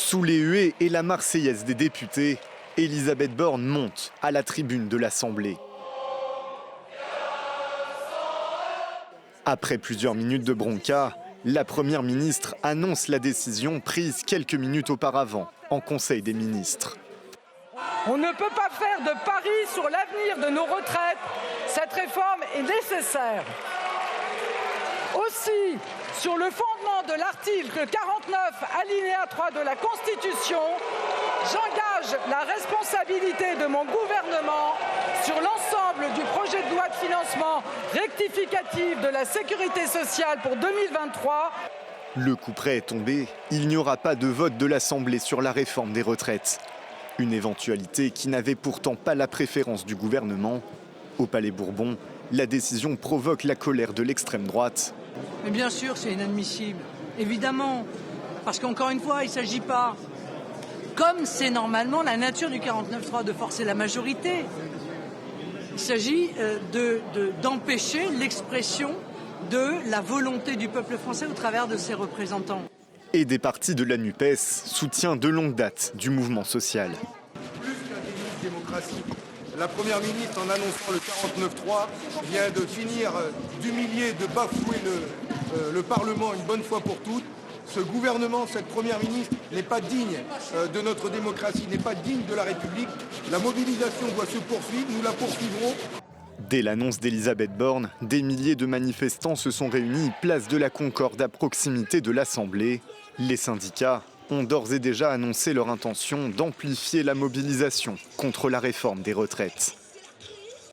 Sous les huées et la Marseillaise des députés, Elisabeth Borne monte à la tribune de l'Assemblée. Après plusieurs minutes de bronca, la Première ministre annonce la décision prise quelques minutes auparavant en Conseil des ministres. On ne peut pas faire de pari sur l'avenir de nos retraites. Cette réforme est nécessaire. Aussi, sur le fondement de l'article 49, alinéa 3 de la Constitution, j'engage la responsabilité de mon gouvernement sur l'ensemble du projet de loi de financement rectificatif de la sécurité sociale pour 2023. Le couperet est tombé, il n'y aura pas de vote de l'Assemblée sur la réforme des retraites. Une éventualité qui n'avait pourtant pas la préférence du gouvernement. Au Palais Bourbon, la décision provoque la colère de l'extrême droite. Mais bien sûr, c'est inadmissible. Évidemment. Parce qu'encore une fois, il ne s'agit pas, comme c'est normalement la nature du 49.3, de forcer la majorité. Il s'agit d'empêcher l'expression de la volonté du peuple français au travers de ses représentants. Et des partis de la NUPES, soutien de longue date du mouvement social. Plus qu'un déni de démocratie, la Première ministre, en annonçant le 49.3, vient de finir d'humilier, de bafouer le Parlement une bonne fois pour toutes. Ce gouvernement, cette Première ministre n'est pas digne de notre démocratie, n'est pas digne de la République. La mobilisation doit se poursuivre, nous la poursuivrons. Dès l'annonce d'Elisabeth Borne, des milliers de manifestants se sont réunis place de la Concorde à proximité de l'Assemblée. Les syndicats ont d'ores et déjà annoncé leur intention d'amplifier la mobilisation contre la réforme des retraites.